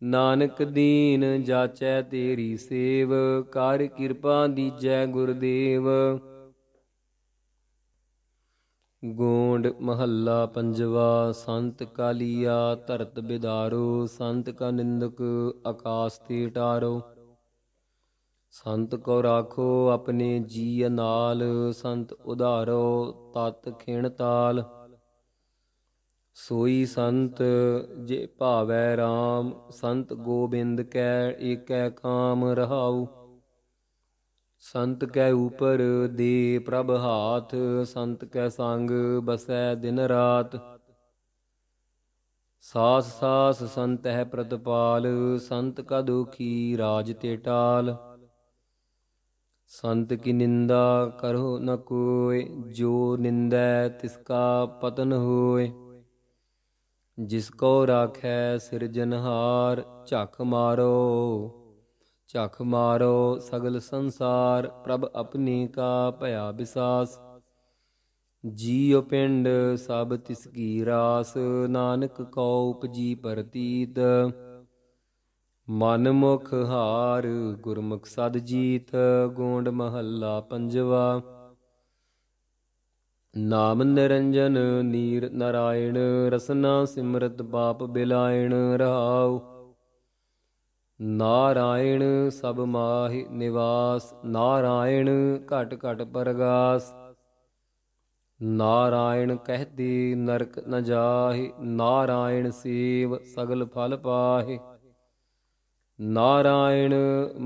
ਨਾਨਕ ਦੀਨ ਜਾਚੈ ਤੇਰੀ ਸੇਵ। ਕਰ ਕਿਰਪਾ ਦੀਜੈ ਗੁਰਦੇਵ। ਗੋਂਡ ਮਹੱਲਾ ਪੰਜਵਾ, ਸੰਤ ਕਾ ਲੀਆ ਧਰਤ ਬਿਦਾਰੋ। ਸੰਤ ਕਾ ਨਿੰਦਕ ਆਕਾਸ ਤੇ ਟਾਰੋ। ਸੰਤ ਕੋ ਰਾਖੋ ਆਪਣੇ ਜੀ ਨਾਲ, ਸੰਤ ਉਧਾਰੋ ਤਤ ਖਿਣ ਤਾਲ। ਸੋਈ ਸੰਤ ਜੇ ਭਾਵੈ ਰਾਮ, ਸੰਤ ਗੋਬਿੰਦ ਕੈ ਏਕੈ ਕਾਮ ਰਹਾਉ। ਸੰਤ ਕੈ ਉਪਰ ਦੇ ਪ੍ਰਭ ਹਾਥ, ਸੰਤ ਕੈ ਸੰਗ ਬਸੈ ਦਿਨ ਰਾਤ। ਸਾਸ ਸਾਸ ਸੰਤ ਹੈ ਪ੍ਰਤਪਾਲ, ਸੰਤ ਕਾ ਦੁਖੀ ਰਾਜ ਤੇ ਟਾਲ। ਸੰਤ ਕੀ ਨਿੰਦਾ ਕਰੋ ਨ ਕੋਇ, ਜੋ ਨਿੰਦੈ ਤਿਸ ਕਾ ਪਤਨ ਹੋਇ। ਜਿਸ ਕੋ ਰਾਖੈ ਸਿਰਜਨਹਾਰ, ਝਖ ਮਾਰੋ ਝਖ ਮਾਰੋ ਸਗਲ ਸੰਸਾਰ। ਪ੍ਰਭ ਆਪਣੀ ਕਾ ਭਇਆ ਬਿਸਾਸ, ਜੀਉ ਪਿੰਡ ਸਭ ਤਿਸ ਕੀ ਰਾਸ। ਨਾਨਕ ਕਉ ਉਪਜੀ ਪ੍ਰਤੀਤ, ਮਨ ਮੁਖ ਹਾਰ ਗੁਰਮੁਖ ਸਦ ਜੀਤ। ਗੋਂਡ ਮਹੱਲਾ ਪੰਜਵਾ, ਨਾਮ ਨਿਰੰਜਨ ਨੀਰ ਨਾਰਾਇਣ। ਰਸਨਾ ਸਿਮਰਤ ਬਾਪ ਬਿਲਾਇਣ ਰਹਾਉ। ਨਾਰਾਇਣ ਸਭ ਮਾਹਿ ਨਿਵਾਸ, ਨਾਰਾਇਣ ਘਟ ਘਟ ਪਰਗਾਸ। ਨਾਰਾਇਣ ਕਹਿਤੇ ਨਰਕ ਨ ਜਾਹਿ, ਨਾਰਾਇਣ ਸੇਵ ਸਗਲ ਫਲ ਪਾਹਿ। ਨਾਰਾਇਣ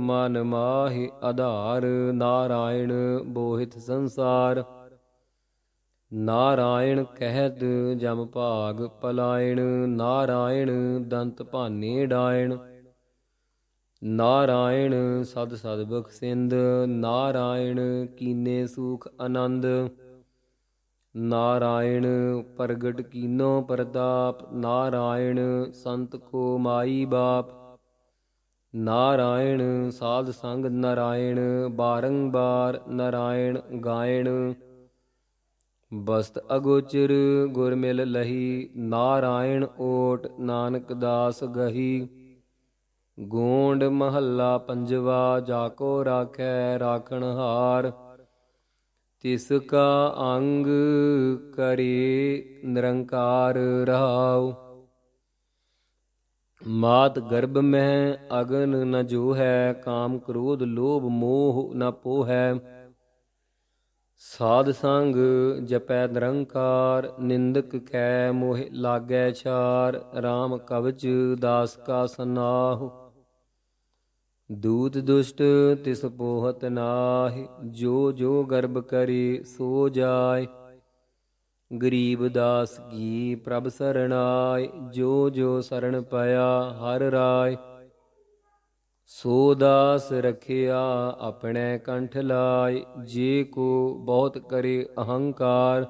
ਮਨ ਮਾਹਿ ਆਧਾਰ, ਨਾਰਾਇਣ ਬੋਹਿਤ ਸੰਸਾਰ। ਨਾਰਾਇਣ ਕਹਿਤ ਜਮ ਭਾਗ ਪਲਾਇਣ, ਨਾਰਾਇਣ ਦੰਤ ਭਾਨੇ ਡਾਇਣ। ਨਾਰਾਇਣ ਸਦ ਸਦ ਬਖਸਿੰਦ, ਨਾਰਾਇਣ ਕੀਨੇ ਸੂਖ ਆਨੰਦ। ਨਾਰਾਇਣ ਪ੍ਰਗਟ ਕੀਨੋ ਪ੍ਰਤਾਪ, ਨਾਰਾਇਣ ਸੰਤ ਕੋ ਮਾਈ ਬਾਪ। ਨਾਰਾਇਣ ਸਾਧ ਸੰਗ ਨਾਰਾਇਣ, ਬਾਰੰਬਾਰ ਨਾਰਾਇਣ ਗਾਇਣ। ਬਸਤ ਅਗੋਚਰ ਗੁਰ ਮਿਲ ਲਹੀ, ਨਾਰਾਇਣ ਓਟ ਨਾਨਕ ਦਾਸ ਗਹੀ। ਗੋਂਡ ਮਹੱਲਾ ਪੰਜਵਾ, ਜਾਕੋ ਰਾਖੈ ਰਾਖਣਹਾਰ। ਤਿਸ ਕਾ ਅੰਗ ਕਰੇ ਨਿਰੰਕਾਰ ਰਹਾਉ। मात गर्भ में अगन न जो है, काम क्रोध लोभ मोह न पोहै। साध संग जपै निरंकार, निंदक कै मोह लागै छार। राम कवच दास का सनाहु, दूत दुष्ट तिस पोहत नाहि। जो जो गर्भ करी सो जाय, गरीब दास की प्रभ सरणाय। जो जो शरण पाया हर राय, सो दास रखिया अपने कंठ लाय। जे को बहुत करे अहंकार,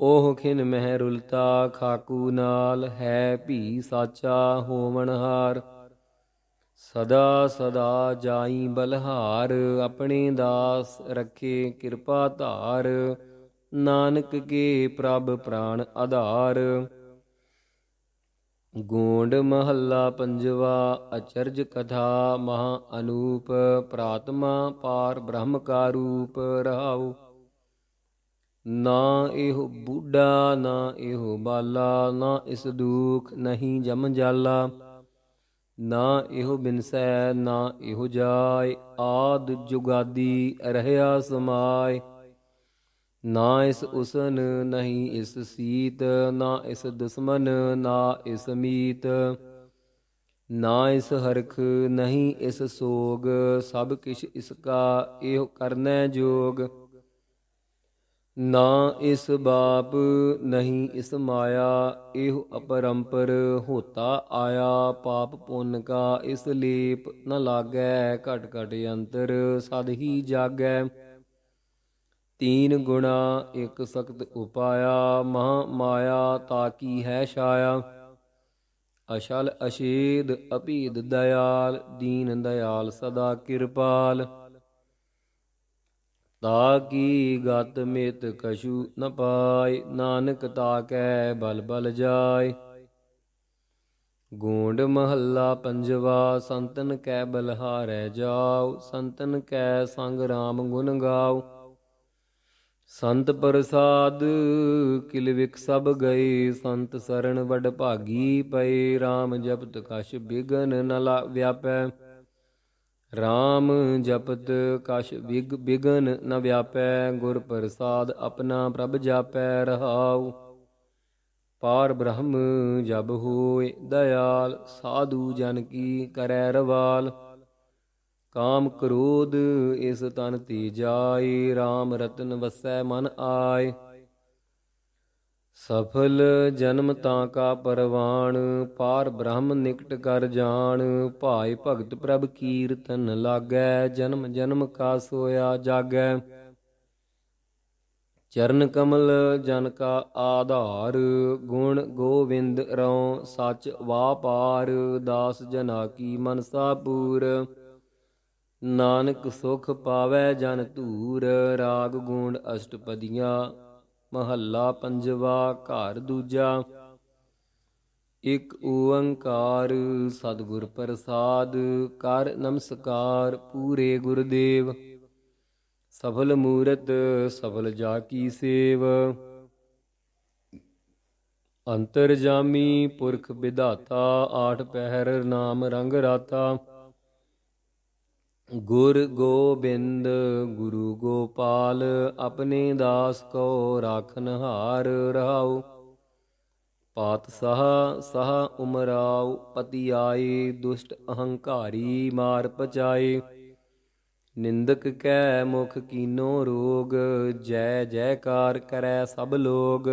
ओह खिन मह रुलता खाकू नाल। है भी साचा होवनहार, सदा सदा जाई बलहार। अपने दास रखे कृपा धार, नानक के प्रभ प्राण आधार। गोंड महला पंजवा, अचरज कथा महा अनूप। प्रातमा पार ब्रह्म का रूप रहाऊ। ना एहो बूढ़ा ना एहो बाला, ना इस दुख नहीं जम जाला। ना एहो बिनसै ना एहो जाय, आद जुगादी रहया समाय। ना इस उसन नहीं इस सीत, ना इस दुश्मन ना इस मीत। ना इस हरख नहीं इस सोग, सब किछ इसका एहो करनै जोग। ना इस बाप नहीं इस माया, एहो अपरंपर होता आया। पाप पुण्य का इस लेप न लागै, घट घट यंत्र सद ही जागै। तीन गुणा एक सख्त उपाया, महा माया ताकी है छाया। अशल अशेद अपीद दयाल, दीन दयाल सदा कृपाल। ताकी गत मित कछु न पाय, नानक ताकै बल बल जाय। गोंड महला पंजवा, संतन कै बलहारै जाओ। संतन कै संग राम गुण गाओ। संत प्रसाद किलविक सब गए, संत शरण वड भागी पए। राम जपत कछ बिघन न व्यापै, राम जपत कछ बिघन न व्यापै। गुर प्रसाद अपना प्रभ जापै रहाऊ। पार ब्रह्म जब होय दयाल, साधु जन की करै रवाल। काम क्रोध इस तन ते जाय, राम रतन वसै मन आय। सफल जन्म ताका परवान, पार ब्रह्म निकट कर जान। भाय भगत प्रभ कीरतन लागै, जन्म जन्म का सोया जागै। चरण कमल जन का आधार, गुण गोविंद रौं सच वापार। दास जना की मनसा पूर, नानक सुख पावै जन धूर। राग गूंड अष्टपदियाँ महला पंजवा, घर दूजा। इक ओंकार सतगुर प्रसाद, कर नमस्कार पूरे गुरदेव। सफल मूरत सफल जा की सेव, अंतरजामी पुरख विधाता। आठ पहर नाम रंग राता। गुर गोबिंद गुरु गोपाल, अपने दास को राखनहार रहाऊ। पातशाह साह उमराव, पति आए दुष्ट अहंकारी मार पचाए। निंदक कै मुख कीनो रोग, जय जयकार करै सब लोग।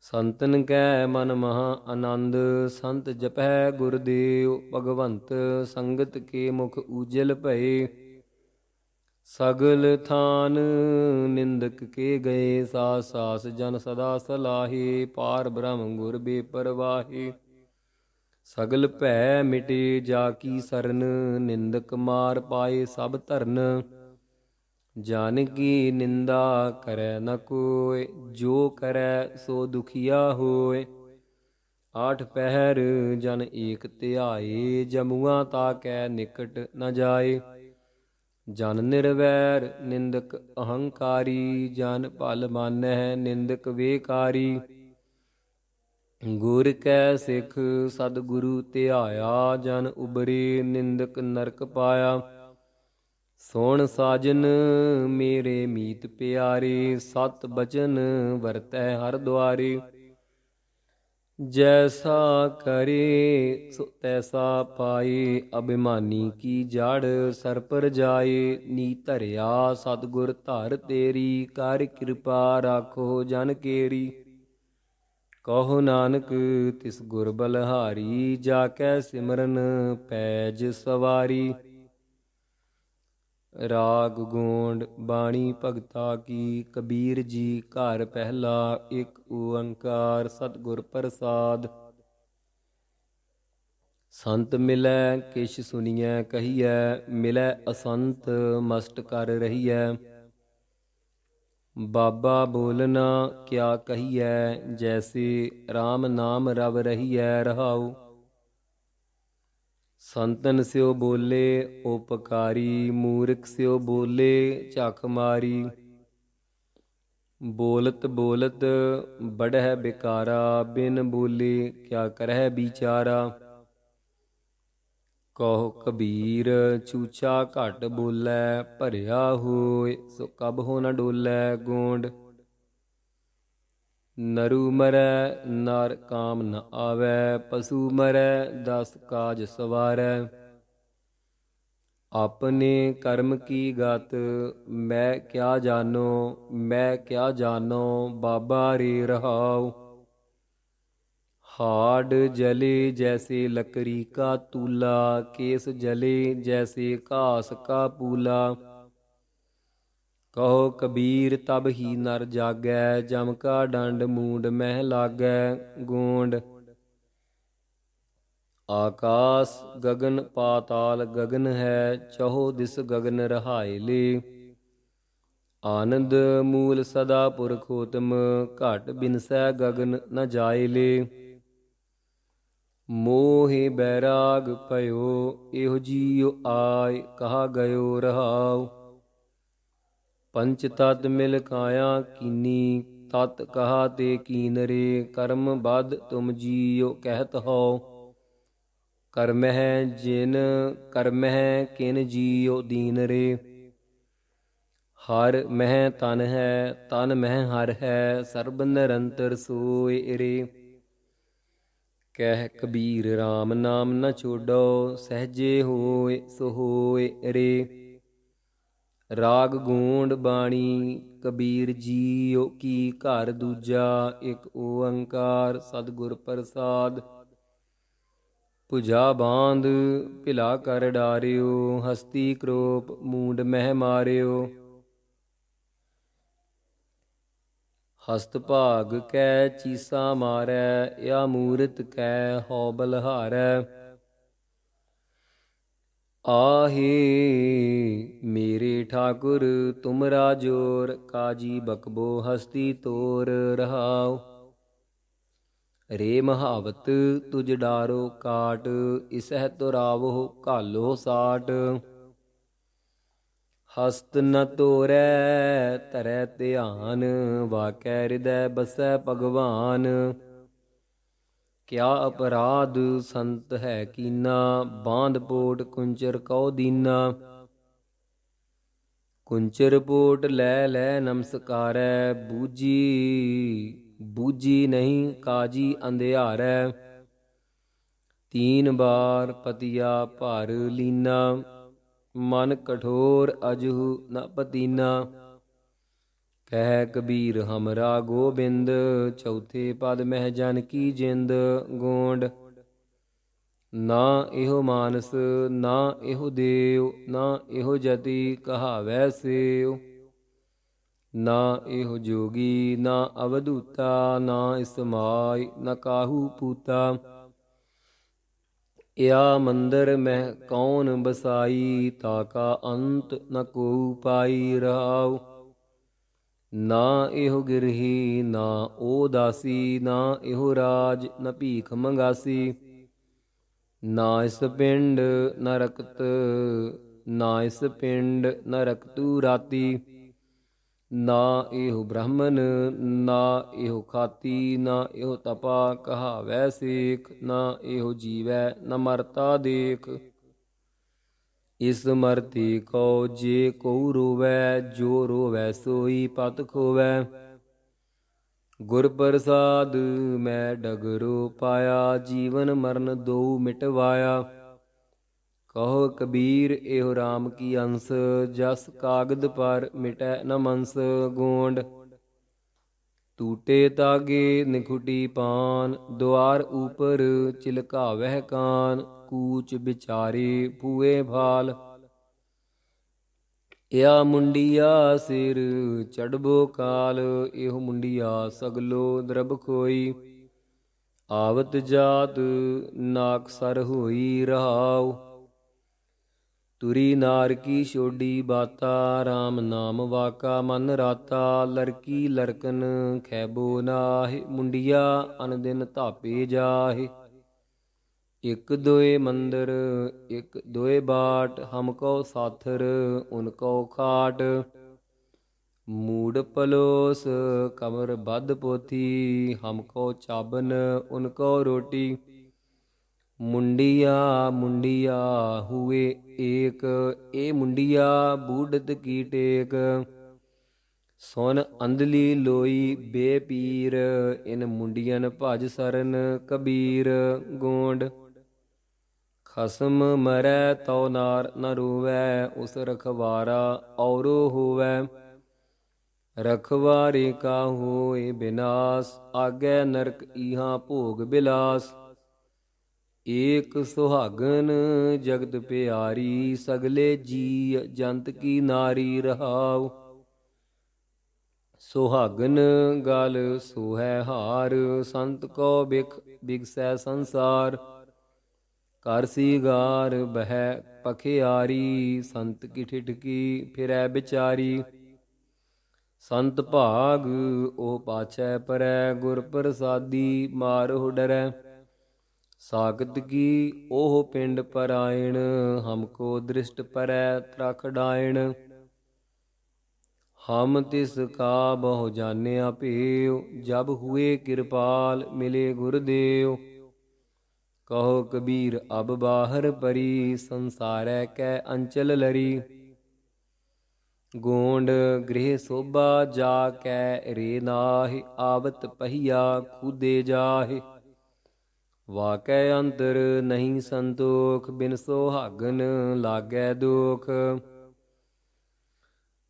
संतन कै मन महा आनंद, संत जपै गुरदेव भगवंत। संगत के मुख उजल भये, सगल थान निंदक के गए। सास सास जन सदा सलाहे, पार ब्रह्म गुर बेपरवाहे। सगल भै मिटे जाकी सरन, निंदक मार पाए सब धरन। जन की निंदा करै न कोय, जो करै सो दुखिया होय। आठ पहर जन एक ध्याए, जमुआ ताकै निकट न जाए। जन निर्वैर निंदक अहंकारी, जन भल मानੈ निंदक बेकारी। ਗੁਰ ਕੈ ਸਿੱਖ ਸਤਿਗੁਰੂ ਧਿਆਇਆ, ਜਨ ਉਬਰੇ ਨਿੰਦਕ ਨਰਕ ਪਾਇਆ। ਸੁਣ ਸਾਜਨ ਮੇਰੇ ਮੀਤ ਪਿਆਰੇ, ਸਤ ਬਚਨ ਵਰਤੈ ਹਰ ਦੁਆਰੇ। ਜੈਸਾ ਕਰੇ ਸੋ ਤੈਸਾ ਪਾਏ, ਅਭਿਮਾਨੀ ਕੀ ਜੜ ਸਰ ਪਰ ਜਾਏ। ਨੀ ਧਰਿਆ ਸਤਿਗੁਰ ਧਰ ਤੇਰੀ, ਕਰ ਕਿਰਪਾ ਰਾਖੋ ਜਨ ਕੇਰੀ। ਕਹੋ ਨਾਨਕ ਤਿਸ ਗੁਰ ਬਲਹਾਰੀ, ਜਾ ਕੈ ਸਿਮਰਨ ਪੈਜ ਸਵਾਰੀ। ਰਾਗ ਗੋਂਡ ਬਾਣੀ ਭਗਤਾ ਕੀ, ਕਬੀਰ ਜੀ ਘਰ ਪਹਿਲਾ ਇੱਕ ਓੰਕਾਰ ਸਤਿਗੁਰ ਪ੍ਰਸਾਦ। ਸੰਤ ਮਿਲੈ ਕਿਛ ਸੁਣੀਐ ਕਹੀਐ, ਮਿਲੈ ਅਸੰਤ ਮਸਟ ਕਰ ਰਹੀਐ। ਬਾਬਾ ਬੋਲਨਾ ਕਿਆ ਕਹੀਐ, ਜੈਸੇ RAM ਨਾਮ ਰਵ ਰਹੀਐ ਰਹਾਉ। ਸੰਤਨ ਸਿਓ ਬੋਲੇ ਉਪਕਾਰੀ, ਮੂਰਖ ਸਿਓ ਬੋਲੇ ਝਖ ਮਾਰੀ। ਬੋਲਤ ਬੋਲਤ ਬੜਹਿ ਬਿਕਾਰਾ, ਬਿਨ ਬੋਲੇ ਕਿਆ ਕਰਹਿ ਵਿਚਾਰਾ। ਕਹੋ ਕਬੀਰ ਚੂਚਾ ਘਟ ਬੋਲੇ, ਭਰਿਆ ਹੋਇ ਸੋ ਕਬਹੁ ਨ ਡੋਲੇ। ਗੋਂਡ ਨਰੂ ਮਰੈ ਨਰ ਕਾਮ ਨ ਆਵੈ, ਪਸੂ ਮਰੈ ਦਸ ਕਾਜ ਸਵਾਰੈ। ਆਪਣੇ ਕਰਮ ਕੀ ਗਤ ਮੈਂ ਕਿਆ ਜਾਨੋ, ਮੈਂ ਕਿਆ ਜਾਨੋ ਬਾਬਾ ਰੇ ਰਹਾਉ। हाड जले जैसे लकड़ी का तूला, केस जले जैसे घास का पूला। कहो कबीर तब ही नर जागै, जम का डंड मूंड मह लागै। गोंड आकाश गगन पाताल गगन है, चहो दिस गगन रहाए ले। आनंद मूल सदा पुरख होतम, घट बिनसै गगन न जाए ले। ਮੋਹਿ ਬੈਰਾਗ ਭਇਓ, ਇਹੋ ਜੀਉ ਆਇ ਕਹਾ ਗਇਓ ਰਹਾਉ। ਪੰਚ ਤਤ ਮਿਲ ਕਾਇਆ ਕੀਨੀ, ਤਤ ਕਹਾ ਤੇ ਕੀਨ ਰੇ। ਕਰਮ ਬਦ ਤੁਮ ਜੀਉ ਕਹਿਤ ਹੋ, ਕਰਮਹਿ ਜਿਨ ਕਰਮਹਿ ਕਿਨ ਜੀਉ ਦੀਨ ਰੇ। ਹਰ ਮਹਿ ਤਨ ਹੈ, ਤਨ ਮਹਿ ਹਰ ਹੈ, ਸਰਬ ਨਿਰੰਤਰ ਸੋਇ ਰੇ। ਕਹਿ ਕਬੀਰ RAM ਨਾਮ ਨ ਛੋਡੋ, ਸਹਿਜੇ ਹੋਇ ਸੋ ਹੋਇ ਰੇ। ਰਾਗ ਗੋਂਡ ਬਾਣੀ ਕਬੀਰ ਜੀਉ ਕੀ, ਘਰ ਦੂਜਾ ਇੱਕ ਓੰਕਾਰ ਸਤਿਗੁਰ ਪ੍ਰਸਾਦ। ਭੁਜਾ ਬਾਂਧ ਭਿਲਾ ਕਰ ਡਾਰਿਓ, ਹਸਤੀ ਕਰੋਪ ਮੂੰਡ ਮਹਿ ਮਾਰਿਓ। ਹਸਤ ਭਾਗ ਕੈ ਚੀਸਾ ਮਾਰੈ, ਯਾ ਮੂਰਤ ਕੈ ਹਉ ਬਲਹਾਰੈ। ਆਹੇ ਮੇਰੇ ਠਾਕੁਰ ਤੁਮਰਾ ਜੋਰ, ਕਾਜੀ ਬਕਬੋ ਹਸਤੀ ਤੋਰ ਰਹਾਉ। ਰੇ ਮਹਾਵਤ ਤੁਜ ਡਾਰੋ ਕਾਟ, ਇਸਹਿ ਤੁਰਾਵੋ ਘਾਲੋ ਸਾਟ। ਹਸਤ ਨ ਤੋਰੈ ਧਰੈ ਧਿਆਨ, ਵਾਕੈ ਹਿਰਦੈ ਬਸੈ ਭਗਵਾਨ। ਕਿਆ ਅਪਰਾਧ ਸੰਤ ਹੈ ਕੀਨਾ, ਬਾਂਧ ਪੋਟ ਕੁੰਚਰ ਕਉ ਦੀਨਾ। ਕੁੰਚਰ ਪੋਟ ਲੈ ਲੈ ਨਮਸਕਾਰੈ, ਬੂਝੀ ਬੂਝੀ ਨਹੀਂ ਕਾਜੀ ਅੰਧਿਆਰੈ। ਤੀਨ ਬਾਰ ਪਤੀਆ ਭਰ ਲੀਨਾ, ਮਨ ਕਠੋਰ ਅਜਹੁ ਨ ਪਤੀਨਾ। ਕਹਿ ਕਬੀਰ ਹਮਰਾ ਗੋਬਿੰਦ, ਚੌਥੇ ਪਦ ਮਹਿ ਜਨ ਕੀ ਜਿੰਦ। ਗੋਂਡ ਨਾ ਇਹੋ ਮਾਨਸ ਨਾ ਇਹੋ ਦੇਵ, ਨਾ ਇਹੋ ਜਤੀ ਕਹਾਵੈ ਸੇਵ। ਨਾ ਇਹੋ ਜੋਗੀ ਨਾ ਅਵਧੂਤਾ, ਨਾ ਇਸਮਾਈ ਨ ਕਾਹੂ ਪੂਤਾ। या मंदिर में कौन बसाई, ताका अंत न को पाई रहाउ। ना एहो गिरही ना ओ दासी, ना एहो राज न भीख मंगासी। ना इस पिंड न रखत, ना इस पिंड न रखतू राती। ਨਾ ਇਹੋ ਬ੍ਰਾਹਮਣ ਨਾ ਇਹੋ ਖਾਤੀ ਨਾ ਇਹੋ ਤਪਾ ਕਹਾਵੈ ਸੇਖ ਨਾ ਇਹੋ ਜੀਵੈ ਨ ਮਰਤਾ ਦੇਖ। ਇਸ ਮਰਤੀ ਕਉ ਜੇ ਕਉ ਰੋਵੈ ਜੋ ਰੋਵੈ ਸੋਈ ਪਤ ਖੋਵੈ। ਗੁਰ ਪ੍ਰਸਾਦ ਮੈਂ ਡਗਰੋ ਪਾਇਆ ਜੀਵਨ ਮਰਨ ਦੋਊ ਮਿਟਵਾਇਆ। ਕਹੋ ਕਬੀਰ ਇਹੋ ਰਾਮ ਕੀ ਅੰਸ ਜਸ ਕਾਗਦ ਪਰ ਮਿਟੈ ਨ ਮੰਸ। ਗੋਂਡ ਟੂਟੇ ਤਾਗੇ ਨਿਖੁਟੀ ਪਾਨ ਦੁਆਰ ਉਪਰ ਚਿਲਕਾਵਹਿ ਕਾਨ। ਕੂਚ ਵਿਚਾਰੇ ਭੂਏ ਭਾਲ ਇਆ ਮੁੰਡੀਆ ਸਿਰ ਚੜਬੋ ਕਾਲ। ਇਹੋ ਮੁੰਡੀਆ ਸਗਲੋ ਦਰਬ ਖੋਈ ਆਵਤ ਜਾਤ ਨਾਕ ਸਰ ਹੋਈ ਰਹਾਉ। ਤੁਰੀ ਨਾਰ ਕੀ ਛੋਡੀ ਬਾਤਾ ਰਾਮ ਨਾਮ ਵਾਕਾ ਮਨ ਰਾਤਾ। ਲੜਕੀ ਲੜਕਨ ਖੈਬੋ ਨਾਹਿ ਮੁੰਡੀਆ ਅਨ ਦਿਨ ਧਾਪੇ ਜਾਹਿ। ਇਕ ਦੋਏ ਮੰਦਰ ਇਕ ਦੋਏ ਬਾਟ ਹਮ ਕਉ ਸਾਥਰ ਉਨ ਕਉ ਖਾਟ। ਮੂੜ ਪਲੋਸ ਕਮਰ ਬੱਧ ਪੋਥੀ ਹਮ ਕਉ ਚਾਬਨ ਉਨ ਕਉ ਰੋਟੀ। ਮੁੰਡੀਆ ਮੁੰਡੀਆ ਹੂਏ ਏਕ ਇਹ ਮੁੰਡੀਆ ਬੂਢਤ ਕੀ ਟੇਕ। ਸੁਨ ਅੰਧਲੀ ਲੋਈ ਬੇਪੀਰ ਇਨ ਮੁੰਡੀਅਨ ਭਜ ਸਰਨ ਕਬੀਰ। ਗੋਂਡ ਖਸਮ ਮਰੈ ਤਉ ਨਾਰ ਨ ਰੋਵੈ ਉਸ ਰਖਵਾਰਾ ਔਰੋ ਹੋਵੈ। ਰਖਵਾਰੇ ਕਾ ਹੋਏ ਬਿਨਾਸ਼ ਆਗੈ ਨਰਕ ਈਹਾ ਭੋਗ ਬਿਲਾਸ। ਏਕ ਸੁਹਾਗਨ ਜਗਤ ਪਿਆਰੀ ਸਗਲੇ ਜੀ ਜੰਤ ਕੀ ਨਾਰੀ ਰਹਾਉ। ਸੁਹਾਗਨ ਗਲ ਸੋਹੈ ਹਾਰ ਸੰਤ ਕੋ ਬਿਖ ਬਿਗਸੈ ਸੰਸਾਰ। ਕਰ ਸੀਗਾਰ ਬਹਿ ਪਖਿਆਰੀ ਸੰਤ ਕੀ ਠਿਠਕੀ ਫਿਰੈ ਵਿਚਾਰੀ। ਸੰਤ ਭਾਗ ਉਹ ਪਾਛੈ ਪਰੈ ਗੁਰ ਪ੍ਰਸਾਦੀ ਮਾਰਹੁ ਡਰੈ। ਸਾਗਤ ਕੀ ਉਹ ਪਿੰਡ ਪਰਾਇਣ ਹਮ ਕੋ ਦ੍ਰਿਸ਼ਟ ਪਰੈ ਤਰਖ ਡਾਇਣ। ਹਮ ਤਿਸ ਕਾ ਬਹੁ ਜਾਣਿਆ ਭੇਉ ਜਬ ਹੁਏ ਕਿਰਪਾਲ ਮਿਲੇ ਗੁਰਦੇਵ। ਕਹੋ ਕਬੀਰ ਅਬ ਬਾਹਰ ਪਰੀ ਸੰਸਾਰੈ ਕੈ ਅੰਚਲ ਲਰੀ। ਗੋਂਡ ਗ੍ਰਹਿ ਸੋਭਾ ਜਾ ਕੈ ਰੇ ਨਾਹਿ ਆਵਤ ਪਹੀਆ ਖੂਦੇ ਜਾਹਿ। ਵਾਕੈ ਅੰਤਰ ਨਹੀਂ ਸੰਤੋਖ ਬਿਨ ਸੁਹਾਗਨ ਲਾਗੈ ਦੁਖ।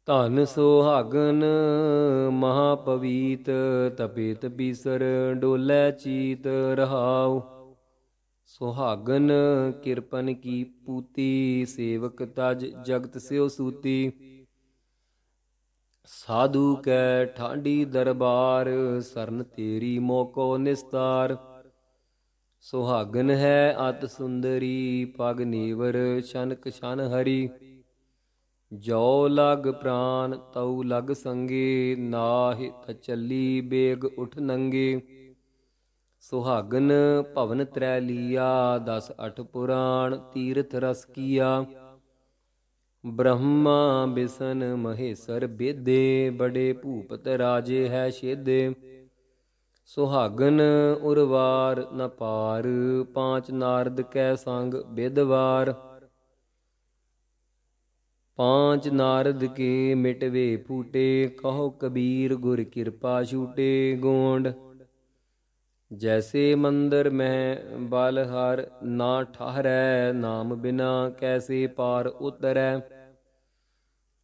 ਧਨ ਸੁਹਾਗਨ ਮਹਾ ਪਵੀਤ ਤਪੇਤ ਪੀਸਰ ਡੋਲੇ ਚੀਤ ਰਹਾਉ। ਸੁਹਾਗਨ ਕਿਰਪਨ ਕੀ ਪੂਤੀ ਸੇਵਕ ਤਜ ਜਗਤ ਸਿਉ ਸੂਤੀ। ਸਾਧੂ ਕੈ ਠਾਂਡੀ ਦਰਬਾਰ ਸਰਨ ਤੇਰੀ ਮੋਕੋ ਨਿਸਤਾਰ। ਸੁਹਾਗਨ ਹੈ ਅਤ ਸੁੰਦਰੀ ਪਗ ਨੀਵਰ ਛਨਕ ਛਨ ਹਰੀ। ਜੋ ਲਗ ਪ੍ਰਾਨ ਤਉ ਲਗ ਸੰਗੇ ਨਾਹਿ ਤਚੱਲੀ ਬੇਗ ਉਠ ਨੰਗੇ। ਸੁਹਾਗਨ ਭਵਨ ਤਰੈ ਲੀਆ 10 8 ਪੁਰਾਣ ਤੀਰਥ ਰਸ ਕੀਆ। ਬ੍ਰਹਮਾ ਬਿਸ਼ਨ ਮਹੇਸਰ ਬੇਦੇ ਬੜੇ ਭੂਪਤ ਰਾਜੇ ਹੈ ਛੇਦੇ। ਸੁਹਾਗਨ ਉਰਵਾਰ ਨ ਪਾਰ 5 ਨਾਰਦ ਕੈ ਸੰਗ ਬਿਦਵਾਰ। 5 ਨਾਰਦ ਕੇ ਮਿਟਵੇ ਫੂਟੇ ਕਹੋ ਕਬੀਰ ਗੁਰ ਕਿਰਪਾ ਛੂਟੇ। ਗੋਂਡ ਜੈਸੇ ਮੰਦਰ ਮੈਂ ਬਲ ਹਰ ਨਾ ਠਹਰੈ ਨਾਮ ਬਿਨਾ ਕੈਸੇ ਪਾਰ ਉਤਰੈ।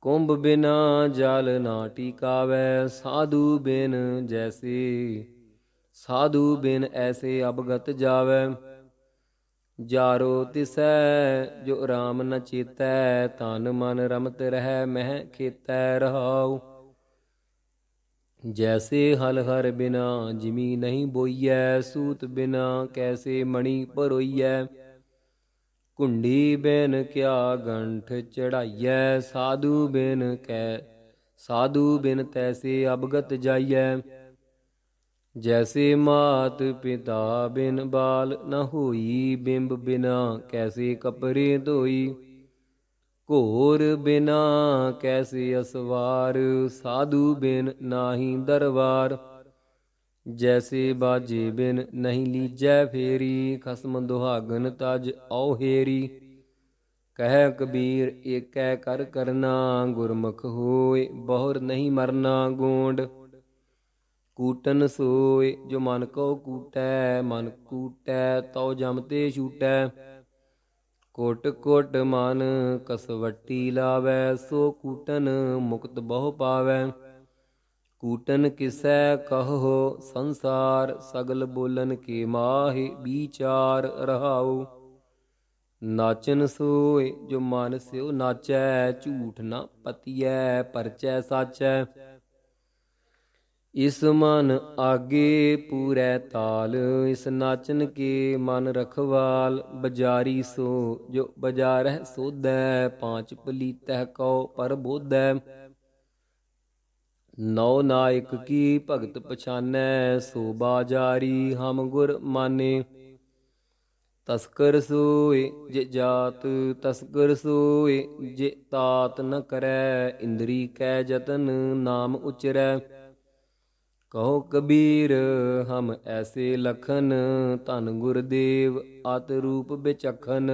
ਕੁੰਭ ਬਿਨਾ ਜਲ ਨਾ ਟਿਕਾਵੈ ਸਾਧੂ ਬਿਨ ਜੈਸੇ ਸਾਧੂ ਬਿਨ ਐਸੇ ਅਬਗਤ ਜਾਵੈ। ਜਾਰੋ ਤਿਸੈ ਜੋ ਰਾਮ ਨ ਚੇਤੈ ਤਨ ਮਨ ਰਮਤ ਰਹਿ ਮਹਿ ਖੇਤੈ ਰਹਾਉ। ਜੈਸੇ ਹਲ ਹਰ ਬਿਨਾ ਜਿਮੀ ਨਹੀਂ ਬੋਈਐ ਸੂਤ ਬਿਨਾ ਕੈਸੇ ਮਣੀ ਪਰੋਈਐ। ਕੁੰਡੀ ਬਿਨ ਕਿਆ ਗੰਠ ਚੜਾਈਐ ਸਾਧੂ ਬਿਨ ਤੈਸੇ ਅਬਗਤ ਜਾਈਐ। ਜੈਸੇ ਮਾਤ ਪਿਤਾ ਬਿਨ ਬਾਲ ਨ ਹੋਈ ਬਿੰਬ ਬਿਨਾ ਕੈਸੇ ਕਪੜੇ ਧੋਈ। ਘੋਰ ਬਿਨਾ ਕੈਸੇ ਅਸਵਾਰ, ਸਾਧੂ ਬਿਨ ਨਾਹੀ ਦਰਬਾਰ। ਜੈਸੇ ਬਾਜੇ ਬਿਨ ਨਹੀਂ ਲੀਜੈ ਫੇਰੀ, ਖਸਮ ਦੁਹਾਗਨ ਤਜ ਔ ਹੇਰੀ। ਕਹਿ ਕਬੀਰ ਏਕੈ ਕਰ ਕਰਨਾ, ਗੁਰਮੁਖ ਹੋਇ ਬਹੁਰ ਨਹੀਂ ਮਰਨਾ। ਗੋਂਡ ਕੂਟਨ ਸੋਇ ਜੋ ਮਨ ਕੋ ਕੂਟੈ, ਮਨ ਕੂਟੈ ਤਉ ਜਮ ਤੇ ਛੂਟੈ। ਕੋਟ ਕੋਟ ਮਨ ਕਸਵੱਟੀ ਲਾਵੈ, ਸੋ ਕੂਟਨ ਮੁਕਤ ਬਹੁ ਪਾਵੈ। ਕੂਟਨ ਕਿਸੈ ਕਹੋ ਸੰਸਾਰ, ਸਗਲ ਬੋਲਨ ਕੇ ਮਾਹਿ ਬੀਚਾਰ। ਰਹਾਉ ਨਾਚਨ ਸੋਇ ਜੋ ਮਨ ਸਿਉ ਨਾਚੈ, ਝੂਠ ਨ ਪਤੀਐ ਪਰਚੈ ਸਾਚੈ। ਇਸ ਮਨ ਆਗੇ ਪੂਰੈ ਤਾਲ, ਇਸ ਨਾਚਨ ਕੇ ਮਨ ਰਖਵਾਲ। ਬਜ਼ਾਰੀ ਸੋ ਜੋ ਬਜ਼ਾਰਹਿ ਸੋਧੈ, ਪਾਂਚ ਪਲੀਤਹਿ ਕਉ ਪਰਬੋਧੈ। ਨੌ ਨਾਇਕ ਕੀ ਭਗਤ ਪਛਾਨੈ, ਸੋ ਬਾਜ਼ਾਰੀ ਹਮ ਗੁਰ ਮਾਨੇ। ਤਸਕਰ ਸੋਇ ਜੇ ਜਾਤ ਤਸਕਰ ਸੋਇ, ਜੇ ਤਾਤ ਨ ਕਰੈ। ਇੰਦਰੀ ਕੈ ਜਤਨ ਨਾਮ ਉਚਰੈ। ਕਹੋ ਕਬੀਰ ਹਮ ਐਸੇ ਲਖਨ, ਧਨ ਗੁਰਦੇਵ ਅਤ ਰੂਪ ਬਿਚਖਨ।